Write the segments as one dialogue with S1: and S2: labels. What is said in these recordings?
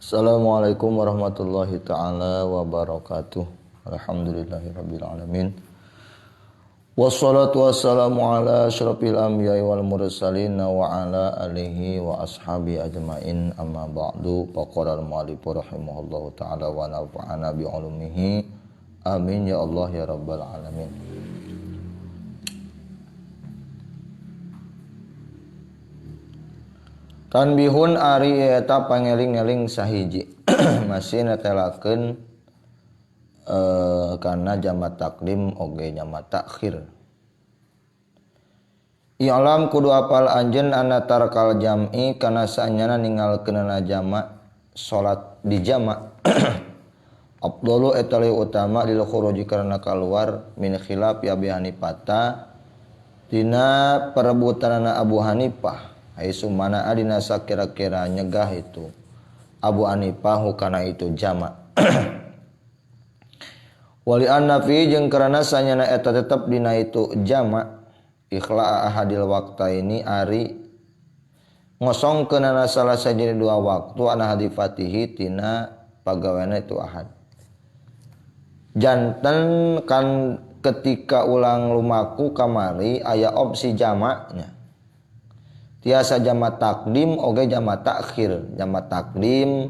S1: Assalamualaikum warahmatullahi ta'ala wabarakatuh. Alhamdulillahirabbil alamin. Wassalatu wassalamu ala asyrafil anbiya'i wal mursalin wa ala alihi wa ashabi ajmain, amma ba'du. Faqala al-mu'allif rahimahullahu ta'ala wa nafa'ana bi 'ulumihi. Amin ya Allah ya rabbal alamin. Tanbihun ari eta pangeling-eling sahiji masih netelakeun karena jamak takdim oge jamak takhir. I'lam kudu apal anjeun anna tarkal jam'i kana saanyana ninggalkeunna jamak salat di jamak afdalu eta leuwih utama lil khuruji karena keluar min khilaf ya Abi Hanifah dina perebutanana Abu Hanifah. Aisu mana adina sakira-kira nyegah itu Abu Hanifah kana itu jamak. Wali anna fi jeung karana sanyana eta tetep dina itu jamak ikhla ahadil waqta ini ari ngosongkeunana salah sajina dua waktu ana hadifatihi tina pagaweana itu ahad. Janten kan ketika ulang lumaku kamari aya opsi jamaknya. Tiasa jamak takdim oge jamak takhir. Jamak takdim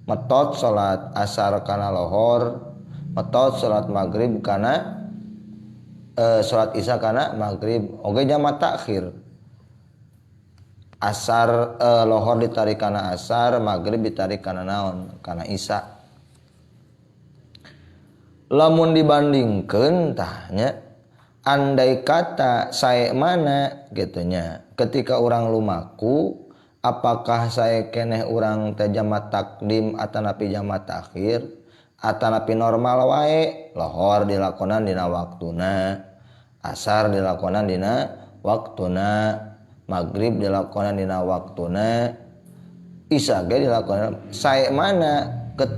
S1: metot salat asar kana lohor, metot salat maghrib kana salat isya kana maghrib oge jamak takhir. Asar lohor ditarik kana asar, maghrib ditarik kana naon? Kana isya. Lamun dibandingkeun tah nya andai kata sae mana gitunya ketika orang lumaku apakah saya keneh orang teh jamak takdim atanapi jamak takhir atanapi normal wae lohor dilakonan dina waktuna asar dilakonan dina waktuna maghrib dilakonan dina waktuna isya ge dilakonan sae mana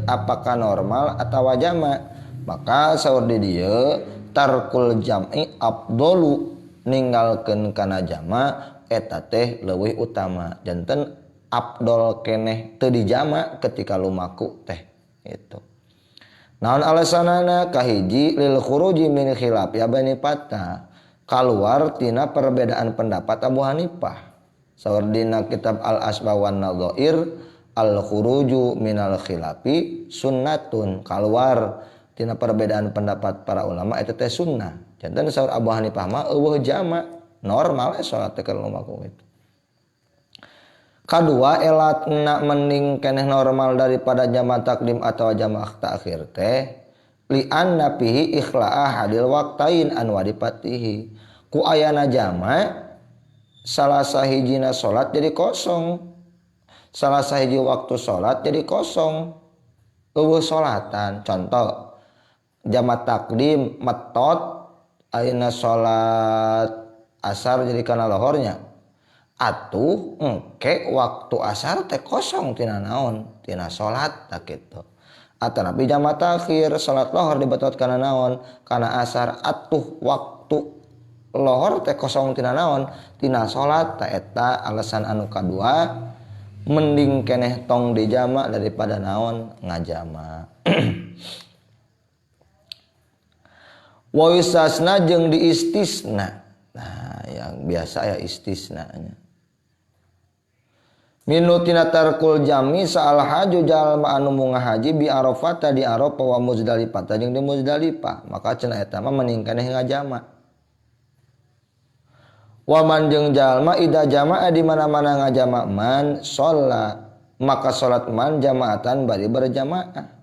S1: apakah normal atawa jamak maka saur di dieu tarkul jam'i afdalu ninggalkeun kana jama eta teh leuwih utama janten afdol keneh teu dijama ketika lumaku teh itu. Naon alasanana kahiji lil khuruji min khilaf ya Bani Pata kaluar tina perbedaan pendapat Abu Hanifah. Saur dina kitab Al Asba wan Nadhair al khuruju minal khilafi sunnatun kaluar tina perbedaan pendapat para ulama eta teh sunnah. Janten saur Abu Hanifah mah eueuh jamak normal salat teh keur lumaku itu. Kadua elatna mending keneh normal daripada jamak takdim atau jamak takhir teh li anna fihi ikhla'a hadil waqtain an wadipatihi. Ku ayana jamak salah sahijina salat jadi kosong. Salah sahiji waktu salat jadi kosong. Eueuh salatan. Contoh jamak takdim metot ayeuna salat asar jadi kana lohornya atuh engke waktu asar teh kosong tina naon tina salat tak kitu atanapi jamak takhir salat lohor dibetot kana naon kana asar atuh waktu lohor teh kosong tina naon tina salat ta eta alasan anu kadua mending keneh tong dijamak daripada naon ngajama. Wa istisna jeung diistisna. Nah, yang biasa ya istisnanya. Minutina tarkul jami saal haju jalma anu munga haji bi Arafah di Arafah wa Muzdalifah jeung di Muzdalifah. Maka cenah eta mah mending keneh ngajama. Wa man jeung jalma ida jama'a di mana-mana ngajama man sholat maka salat man jamaatan bari berjamaah.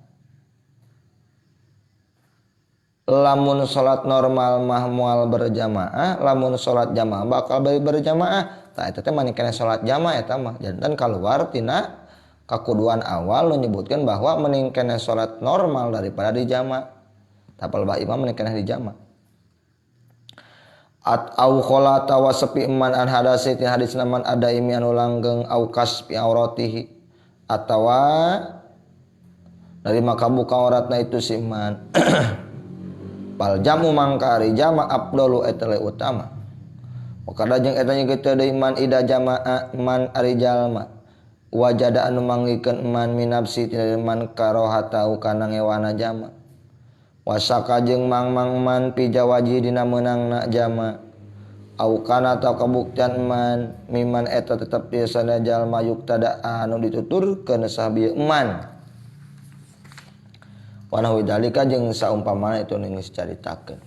S1: Lamun salat normal mah moal berjamaah, lamun salat jamaah bakal bari berjamaah. Tah eta teh mani keneh salat jamaah eta mah. Janten kaluar tina kakuduan awal nu nyebutkeun bahwa mending keneh salat normal daripada di jamaah. Tapal bae imam mending keneh di jamaah. At au kholata wa sepi man an hadasi ti hadis naman ada imi anu langgeng au kasfi auratihi atawa dari maka buka auratna itu si man. Pal jamu mangkari jama afdalu eta le utama. Wakada jeung eta nya kitu deui man ida jamaa man ari jalma wajada anu manggikeun man minapsi tina man karohatau kana ngewana jama wasaka jeung mangmang man pijawaji dina meunangna jama au kana atau kabuktian man miman eta tetep biasana jalma yuktada anu dituturkeun sahabieu man wa nahwi dalika jeung saumpamana itu nu geus caritakeun.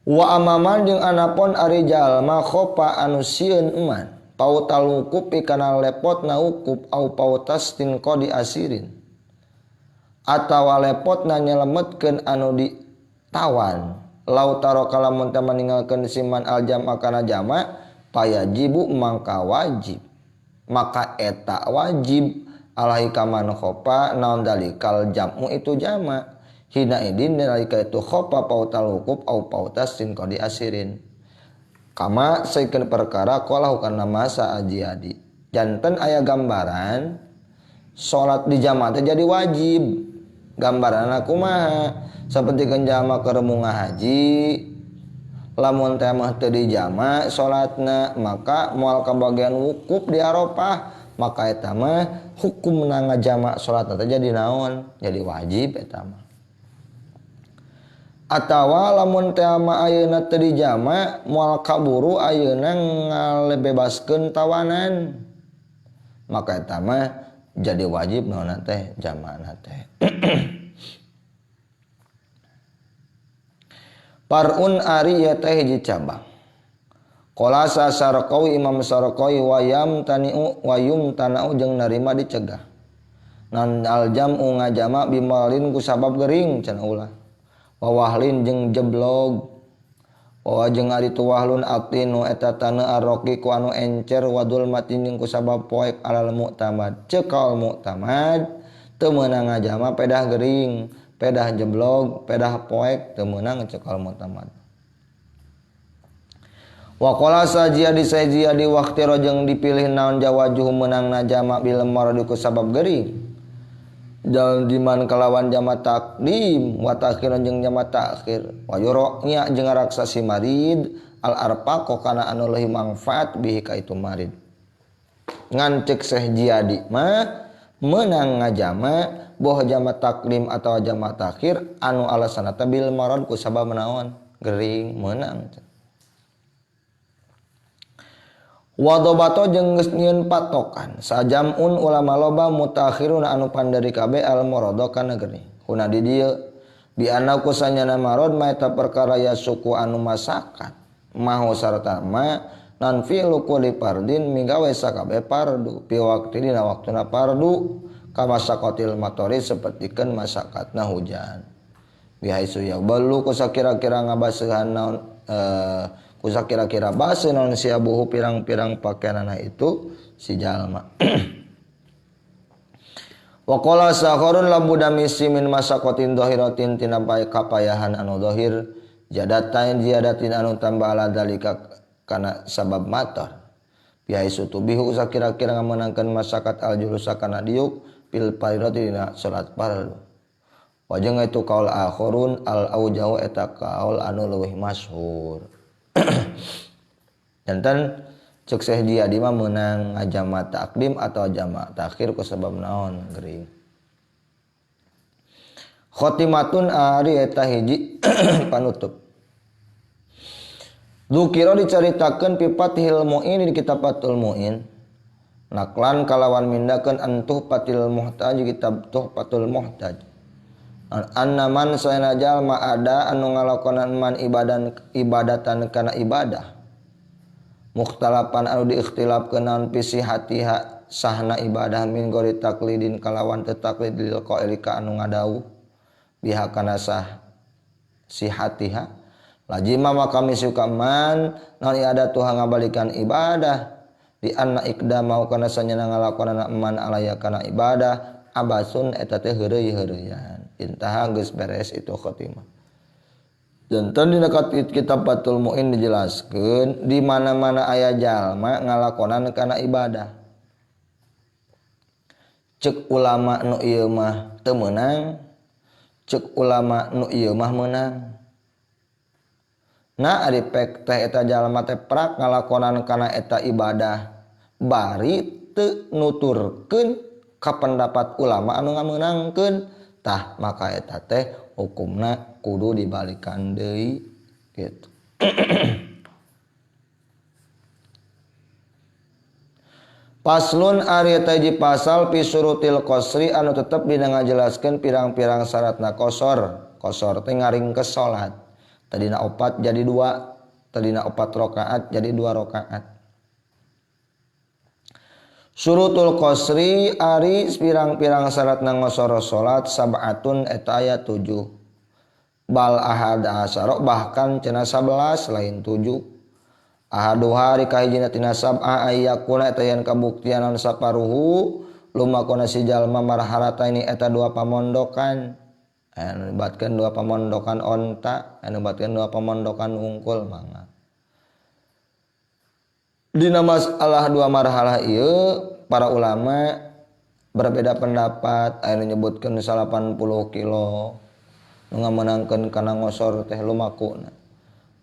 S1: Wa amaman jeung anapun ari jalma khopa anu sieun man pautal wukuf kana lepotna wukuf au pautas tin qadi asirin atawa lepotna nyelemetkeun anu ditawan lau taro kalamun teh meninggalkeun siman al jama kana jama payajibu mangka wajib maka eta wajib alaihi kaman khopa naon dalikal jamu itu jama hina idin dalika itu khopa pautal wukuf au pautas tin qadi asirin kama saikeun perkara qala kana masa ajiadi janten aya gambaran salat di jama teh jadi wajib gambaranna kumaha sapertikeun jalma keur munggah haji lamun teh mah teu di jama salatna maka moal kabagian wukuf di Arafah maka eta mah hukumna ngajama salatna teh jadi naon jadi wajib eta mah atawa lamun teh mah ayeuna teu dijama moal kaburu ayeuna ngalebebaskeun tawanan maka eta mah jadi wajib naonna teh jamaana teh. Parun ari ya teh hiji cabang qala Sarqawi Imam Sarqawi wayam tanau jeung narima dicegah nan aljamu ngajama bimalin ku sabab gering cenah ulah wawahlin jeung jeblog wa jeung ari tu wahlun atinu eta tana arroqi ku anu encer wadul matin jeung ku sabab poek alal mu'tamad cekal mu'tamad teu meunang ngajama pedah gering pedah jeblog pedah poek teu meunang cekal mu'tamad wa qala sajia di waqti rojeng dipilih naon jawajuh meunang najama bil marad ku sabab gering dan diman kalawan jama takdim wa ta'khir jeung jama ta'khir wa yuranya jeung ngaraksa si marid al arfa kana anu leuwih manfaat bihi ka itu marid ngan ceuk Syekh Jiadi mah meunang ngajama boh jama takdim atau jama ta'khir anu alasanna bil marad ku sabab naon gering meunang wadobato jeung geus nyieun patokan sajamun ulama loba mutakhirun anu pandari kabeh al marada kana geuning kuna di dieu bi anna kusanyana marad ma eta perkara ya suku anu masakat maho sarta ma nan fi'lu kulli fardin minggawe sakabeh fardu pi waqti dina waktuna fardu kama saqatil matori sapertikeun masakatna hujan bihaisu ya balu kusakira-kira ngabaseuhan naon kusa kira-kira basa naon si abuhu pirang-pirang pakaianana itu si jalma. Wa qala sakharun labudamisi min masaqatin dhahiratin tina kapayahan anu dhahir jadatin anu tambah ala dalika kana sabab matar. Biai sutubihu usa kira-kira ngameunangkeun masakat al julusa kana diuk fil fardhi dina salat fardu. Wajeng itu kaul akhirun al aujau eta kaul anu leuwih masyhur. Jantan cek Syekh Jiadi mah meunang ngajama takdim atau jama takhir ku sabab naon gering. Khotimatun ari eta hiji panutup. Dzukira dicaritakeun fi Fathil Mu'in di kitab Fathul Mu'in. Naklan kalawan mindakeun antuh Fathil Muhtaj kitab Tuhfatul Muhtaj. Anna man sayana jalma ada anu ngalakonan man ibadatan kana ibadah. Mukhtalapan anu diikhtilafkeun naon pisi hatiha sahna ibadah min gori taklidin kalawan teu taklid lil qaili ka anu ngadawuh biha kana sah si hatiha lajima maka misuka man naon ada tuha ngabalikan ibadah di anna ikdamau kana sanyana ngalakonan man alaya kana ibadah abasun eta teh heureuy-heureuyan intaha geus beres itu khotimah. Janten dina kitab Fathul Mu'in dijelaskeun di mana-mana aya jalma ngalakonan kana ibadah. Ceuk ulama nu ieu mah teu meunang, ceuk ulama nu ieu mah meunang. Nah ari pek teh eta jalma teh prak ngalakonan kana eta ibadah bari teu nuturkeun ka pendapat ulama anu ngameunangkeun tah maka eta teh hukumna kudu dibalikan deui gitu. Paslun ari eta hiji pasal fi surutil qasri anu tetep dina ngajelaskeun pirang-pirang syaratna qasar. Qasar teh ngaringkes salat. Tadina 4 jadi 2, tadina 4 rakaat jadi 2 rakaat. Surutul qasri ari pirang-pirang syaratna ngosor salat sab'atun eta aya 7. Bal ahad asyara bahkan cenah 11 lain 7. Ahadu hari kahijina tina sab'a ayyakuna eta yen kabuktian anu saparuhu lumakona si jalma marharata ini eta 2 pamondokan. Anu batkeun 2 pamondokan onta, anu batkeun 2 pamondokan ungkul mangga. Dina masalah 2 marhalah ieu para ulama berbeda pendapat, anu nyebutkeun 80 kilo nu ngamenangkeun kana ngosor teh lumakuna.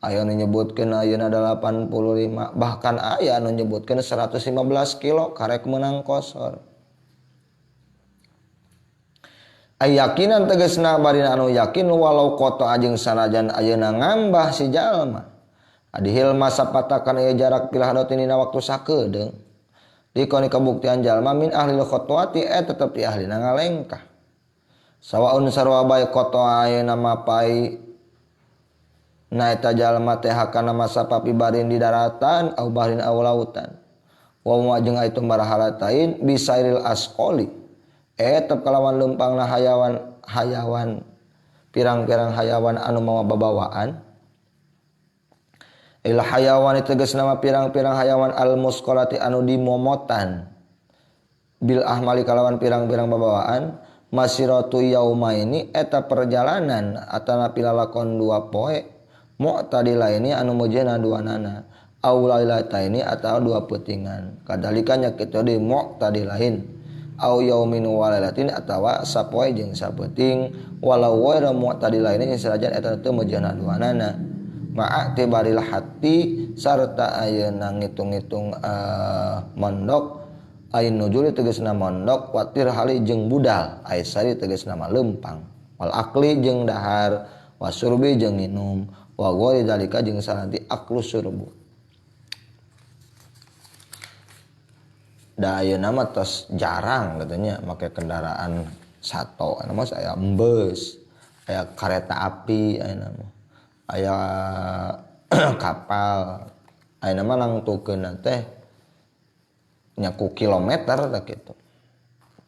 S1: Aya nu nyebutkeun ayeuna 85, bahkan aya anu nyebutkeun 115 kilo karek meunang qasar. Ayakinan tegasna barina anu yakin walau kota ajeng sanajan ayeuna ngambah si jalma. Adihil masa patakan aya jarak pilah dina waktu sakedeung. Dikoni kabuktian jalma min ahli khotwati tetep di ahlina ngalengkah. Sawaun sarua bae kota ayeuna mapai na eta jalma teh hakana masa papi barin di daratan au bahrin au lautan. Wa majeng aya tumbarahalatain bisairil asqoli. Tetep kalawan lempangna hayawan pirang-pirang hayawan anu mawa babawaan. Il hayawan tegasna nama pirang-pirang hayawan al musqalati anu dimomotan bil ahmali kalawan pirang-pirang babawaan masiratu yaumaini eta perjalanan atana pilalakon 2 poe mu'tadila ini anu mujena 2 nana au lailataini atau 2 peutingan kadalikannya kitu di mu'tadilain au yaumin walailatin atawa sapoe jeung sapeuting walau wayra mu'tadilain sanajan eta teu mujena 2 nana ma'a tibaril hati sarta ayeuna ngitung-ngitung mondok ain nujul tegasna mondok watir hali jeung budal aisari tegasna lempang wal akli jeung dahar wasurbi jeung minum wa ghairi dalika jeung salanti aklu surbu. Da ayeuna mah tos jarang katanya make kendaraan sato anu mah aya embus aya kareta api ayeuna mah aya kapal ayeuna mah nangtukeun teh nya ku kilometer tah kitu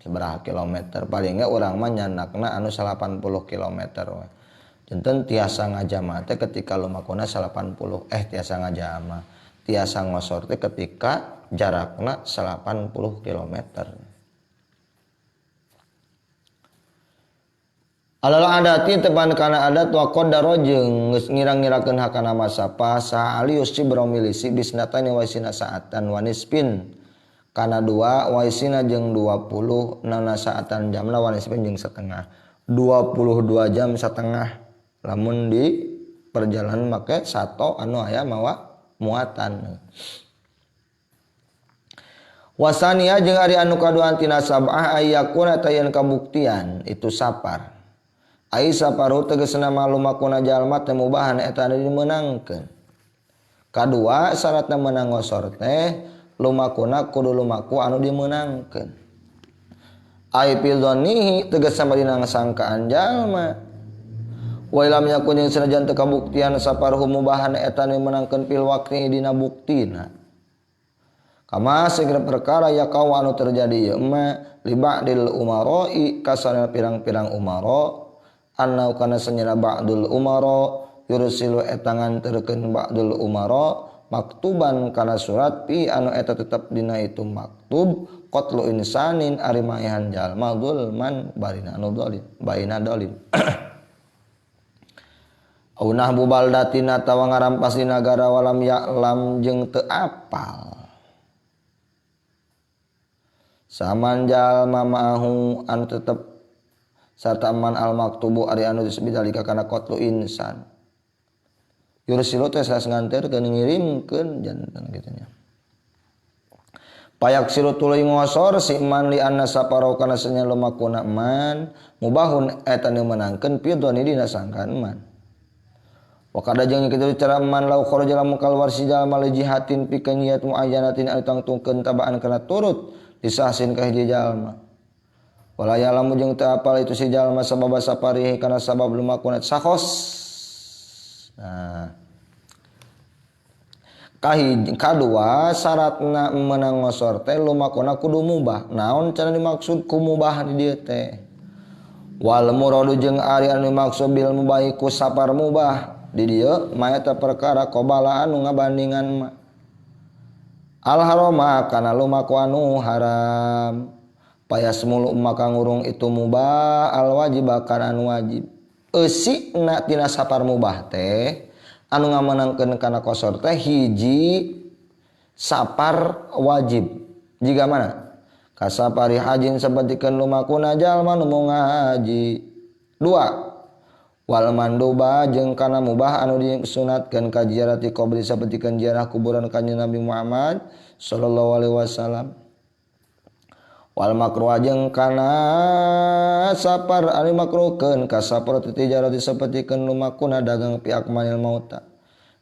S1: sabaraha kilometer paling ge urang mah nyandakna anu 80 kilometer we janten tiasa ngajama teh ketika lumakuna 80 tiasa ngajama tiasa ngosor teh ketika jarakna 80 kilometer. Alal adati tepan kana adat wa qaddara jeung geus ngira-ngirakeun hakana masa pasa alius cibromilisi bisnatani waisina saatan wanispin kana 2 waisina jeung 20 nana saatan jamna wanispin jeung setengah 22 jam setengah lamun di perjalanan make sato anu aya mawa muatan. Wasania jeung ari anu kaduaan tina sab'ah ayyakuna tayan kabuktian itu sapar. Ai saparu tegasna malumakuna jalma teh mubahan eta anu dimeunangkeun. Kadua syaratna meunang ngosor teh lumakuna kudu lumaku anu dimeunangkeun. Ai pildonihi tegasna dina ngasangkaan jalma. Wa lam yakun yang sanajan teu kabuktian saparuh mubahan eta anu dimeunangkeun fil waqti dina buktina. Kama segera perkara ya kau anu terjadi ya emma liba'dil umaroi kasana pirang-pirang umaro annau kana sanyana ba'dul umaro yursilu etangan terkeun ba'dul umaro maktuban kana surat pi anu eta tetep dina itu maktub qatlu insanin ari maehan jalma zulman barina anu zalim baina zalim aunah bubaldatina tawa ngarampas di nagara walam ya'lam jeung teu apal saman jalma ma'ahu anu tetep sarta man al maktubu ari anu disebut dalika kana qatlu insan yursilu teh sanes nganterkeun ngirimkeun janten kitu nya. Payak siru tuluy ngosor si man li anna saparo kana sanya lumakuna man mubahun eta nu menangkeun fi dhoni dina sangkaan man. Wa kada jeung kitu cara man lau kharaja lamun kaluar si jalma li jihatin pikeun niat muayyanatin anu tangtungkeun tabaan kana turut disahsin ka hiji jalma. Wala ya'lamu jeung teu apal itu si jalma sabab saparihi kana sabab lumakuna sakhos. Nah kadua syaratna meunang ngosor teh lumakuna kudu mubah. Naon cara dimaksud ku mubah di dieu teh? Wal muradu jeung ari anu dimaksud bil mubahi ku sapar mubah di dieu mah eta perkara qobala anu ngabandingan mah. Al harama kana lumaku anu haram. Payas mulu maka ngurung itu mubah al wajib kana anu wajib. Eusina tina sapar mubah teh anu ngamenangkeun kana qosor teh hiji sapar wajib. Jiga mana? Kasapari hajin sapertikeun lumakuna jalma nu mau ngahaji. 2. Wal manduba jeung kana mubah anu disunatkeun ka ziarati qabri sapertikeun ziarah kuburan kanjeng Nabi Muhammad sallallahu alaihi wasallam. Wal makruh jeung kana sapar anu makruhkeun ka sapar tijarati sapertikeun lumakuna dagang piak manil mauta.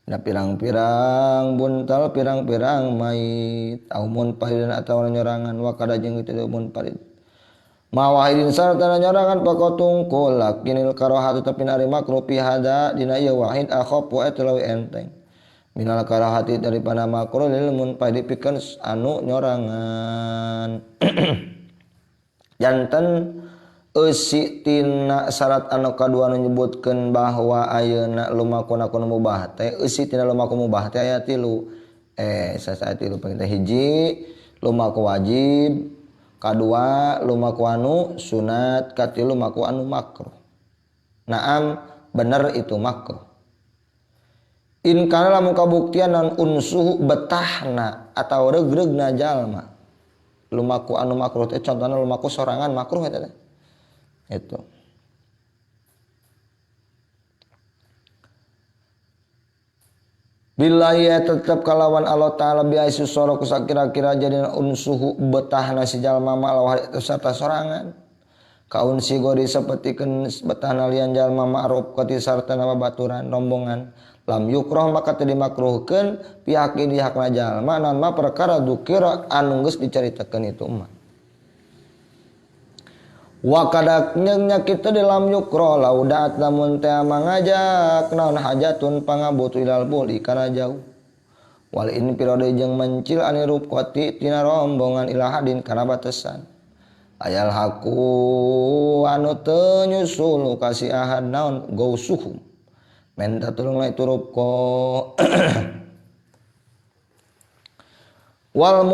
S1: Na pirang-pirang buntal pirang-pirang mayit au munparidin atawa nyorangan wa kada jeung kitu munparid. Mawahidin sarta nyorangan pakotungkul lakinil karahatu tapi ari makruh pi hada dina ieu wahid akhafu atlawi enteng. Minal karahati daripada makruh lil munparid pikeun anu nyorangan. Janten eusi tina syarat anu kadua nu nyebutkeun bahwa ayeuna lumakuna kudu mubah teh eusi tina lumaku mubah teh aya 3. Sasae 3 teh hiji lumaku wajib, kadua lumaku anu sunat, katilu lumaku anu makruh. Naam bener itu makruh. In kana lamun kabuktian nan unsuhu betahna atau regregna jalma. Lumaku anu makruh teh contohna lumaku sorangan makruh eta teh. Itu. Billahi tetep kalawan Allah taala bi aisu soro kusakira-kira jadi unsuhu betahna si jalma malah itu sarta sorangan. Kaun si gori sapertikeun betahna lian jalma ma'ruf kati sarta nama baturan rombongan. Lam yukroh maka teu dimakruhkeun pihak di hakna jalma naon mah perkara dukira anu geus dicaritakeun itu mah. Wa kadaknya kitu di lam yukroh laudat lamun teh mangajak naon hajatun pangabutu ilal buli kana jauh. Wal in pirode jeung mencil ani rupqati tina rombongan ilahadin kana batesan. Ayal haku anu teu nyusul kasih ahad naon gausuhum. Menta tulung lai turup ko wal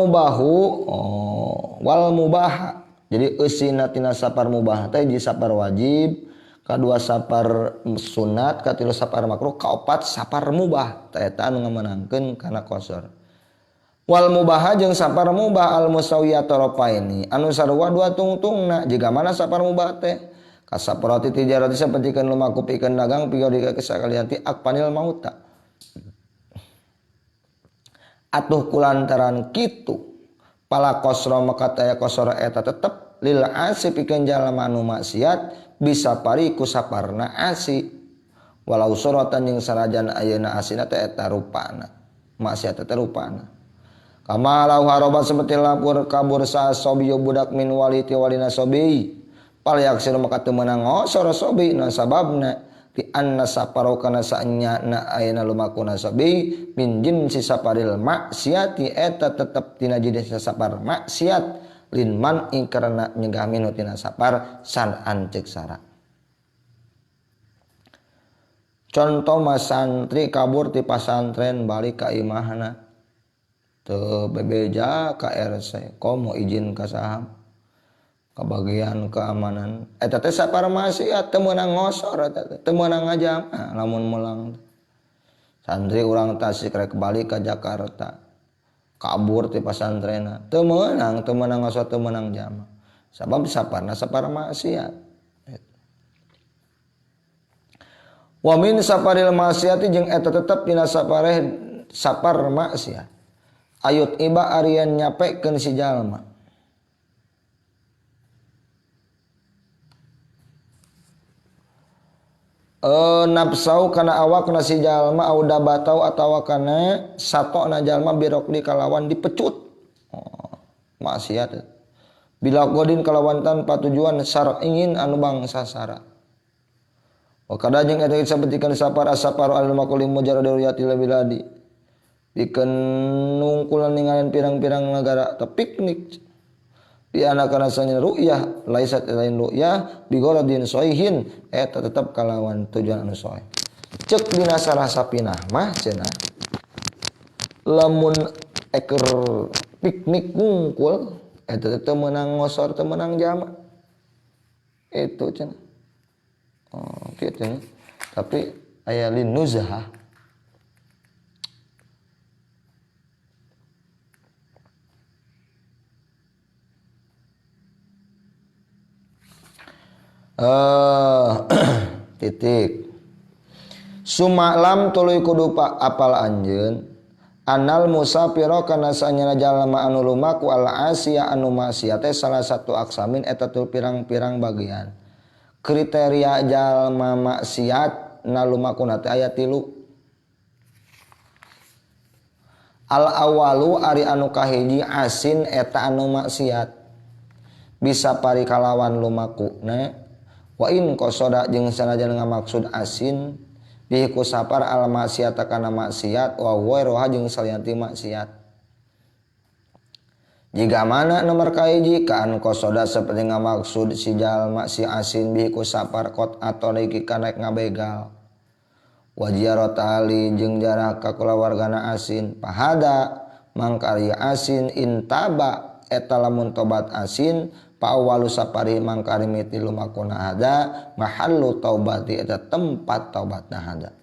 S1: mubaha jadi eusina tina sapar mubah teh hiji sapar wajib, kadua sapar sunat, katilu sapar makruh, kaopat sapar mubah teh eta anu ngamenangkeun kana qosor. Wal mubaha jeung sapar mubah al musawiyat tarafaini anu sarua dua tungtungna jiga mana sapar mubah teh kasaprati tijarati sapertikeun lumaku pikeun dagang pigadika kesakalian ti akpanil mauta. Atuh kulantaran kitu pala qasra maka taya qasra eta tetep lil asi pikeun jalma anu maksiat bisa pari ku saparna asi walau suratan jeung sarajan ayeuna asina teh eta rupana maksiat teh rupana. Kama lau harobat seperti lapur kabur sa sobiyo budak min waliti walina sobi palayak sira maka teu meunang ngosor sobi na sababna ti anna saparo kana saenya na ayeuna lumakuna sobi min jinsi saparil maksiati eta tetep tina jenis sapar maksiat lin man karena nyegah minu tina sapar san ancek sara. Contoh mas santri kabur ti pasantren balik ka imahna teu bebeja ka RC komo izin ka saham kabagian keamanan eta teh sapar maksiat teu meunang ngosor eta teu meunang ngajama lamun melang santri urang Tasik rek balik ka Jakarta kabur ti pasantrenna teu meunang ngosor teu meunang jama sabab saparna sapar maksiat. Wa min saparil maksiati jeung eta tetep dina sapar maksiat. Ayut iba arian nyapekeun si jalma. Nafsau kana awakna si jalma auda batau atawa kana satona jalma birokli kalawan dipecut. Maksiat. Bila godin kalawan tanpa tujuan sar ingin anu bangsa sara. Wa kada jeung eta sabetikan sapar asaparu al maquli mujarradiyati biladi. Pikeun nungkulan ningalan pirang-pirang negara teu piknik. Di anakana sanya ru'yah laisat lain ru'yah bigoradin soihin eta tetep kalawan tujuan anu soeh. Cek dina salah sapinah mah cenah. Lamun eker piknik ngungkul eta teu meunang ngosor teu meunang jama. Itu cenah. Gitu nih. Tapi aya lin nuzah. Titik. Sumalam tuluy kudu apal anjeun anal musafiro kana sanyana jalma anu lumaku al asiya anu maksiat salah satu aksamin eta tu pirang-pirang bagian. Kriteria jalma maksiat na lumakuna teh aya 3. Al awalu ari anu kahiji asin eta anu maksiat. Bisa pari kalawan lumakuna wa in qasoda jeung sanajan ngamaksud asin bihi ku sapar al maksiata kana maksiat wa ghairuha jeung salianti maksiat. Jika mana nomor kahiji kan qasoda seperti ngamaksud si jalma si asin bihi ku sapar qot atau niki kana ngabegal. Wa jiyarat ali jeung jarak ka kulawargana asin pahada mangkarya asin intaba eta lamun tobat asin pa awalu sapari mangkari miti lumakuna hada mahallu taubati eta tempat taubatna hada.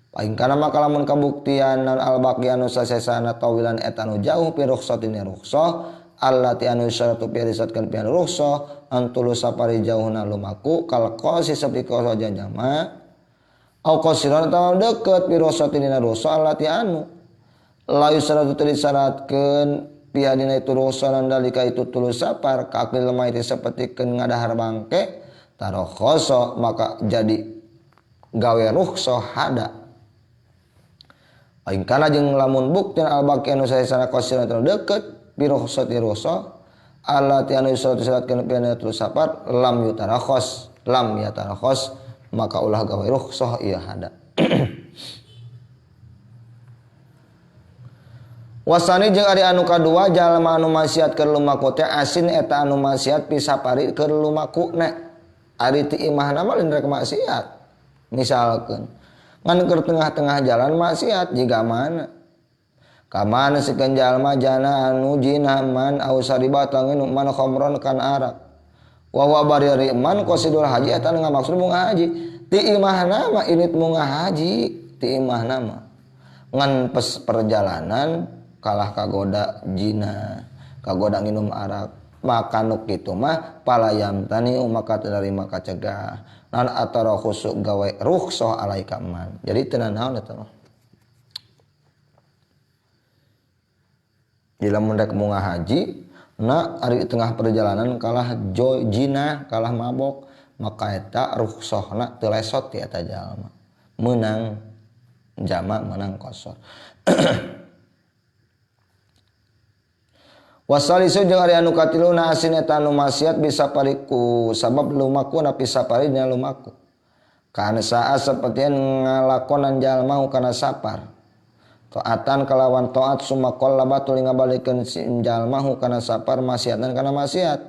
S1: Paing kana maka lamun kabuktian al baqianu sasesana tawilan eta anu jauh pi rukhsatin rukhsah allati anu syaratu pi risatkeun pi rukhsah antulu sapari jauhna lumaku kal qasi sapi qasa jama au qasiran taw deukeut pi rukhsatin rukhsah allati anu la yusaratu disyaratkeun piadina itu rusalan dalika itu tulus sapar kakil lemah itu sapertikeun ngadahar bangke tarokhoso maka jadi gawe rukhsah hada. Aing kana jeung lamun buktian al baqi anu sasana qasiran anu deukeut bi rukhsati rukhsah allati anu disyaratkeun piadina tulus sapar lam yatarakhos maka ulah gawe rukhsah ieu hada. Wasani jeung ari anu kadua jalma anu maksiat keur lumaku teh asin eta anu maksiat pisapari keur lumakuna ari ti imahna mah lain rek maksiat. Misalkeun ngan keur tengah-tengah jalan maksiat jiga mana ka mana sikeun jalma jana anu jinaman au saribatan man khamron kan arak wa huwa bari man qasidul haji eta ngamaksud munggah haji ti imahna mah irit munggah haji ti imahna mah ngan perjalanan kalah kagoda jina kagoda nginum arak maka nuk kitu mah palayam tani maka terima kacegah nan atara khusuk gawe rukhsah alaika man jadi teu naon eta mah di lamun rek munggah haji na ari tengah perjalanan kalah jina kalah mabok maka eta rukhsahna teu lesot ti eta jalma meunang jama meunang qasar. Wasalisu jeung ari anu katiluna asin eta anu maksiat bisa pariku sabab lumaku na bisa parina lumaku. Kana saa sapertieun ngalakonan jalma kana sapar. Taatan kalawan taat sumakol labatul ngabalikeun si jalma kana sapar maksiatan kana maksiat.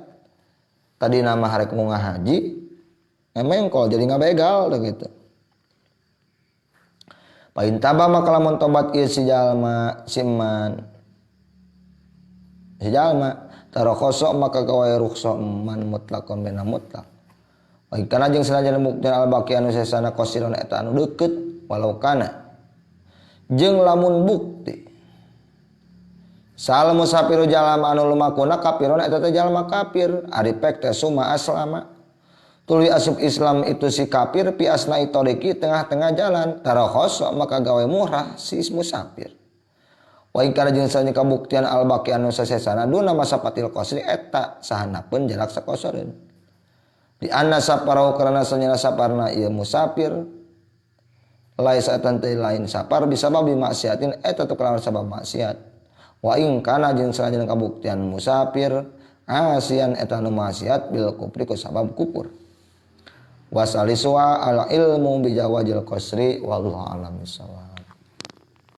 S1: Tadi nama harek munggah haji emengkol jadi ngabegal gitu. Pain taba maka lamun tobat ieu si jalma siman si jalma tarakhoso maka gawe rukhsah man mutlaqon bena mutlaq. Baik kana jeung sanajan muktin al baqi anu sesana qasiron eta anu deukeut walau kana jeung lamun bukti sal musafiru jalma anu lumakuna kafiron eta teh jalma kafir ari pek teh suma aslama tuluy asup Islam itu si kafir pi asna'i tariqi tengah-tengah jalan tarakhas maka gawe murah si musafir. Wa ingkara jeung sanes kabuktian al-baqi anu sasesana duna masapatil qasri eta sahanapeun jarak sakosoreun. Di anna saparau karana sanyana saparna ieu musafir laisa tante lain sapar bisa babi maksiatin eta teu kalawan sabab maksiat. Wa ing kana jeung sanes kabuktian musafir asian eta nu maksiat bil kufri ku sabab kufur. Wasaliswa al ilmu bijawajil qasri wallahu a'lam bissawab.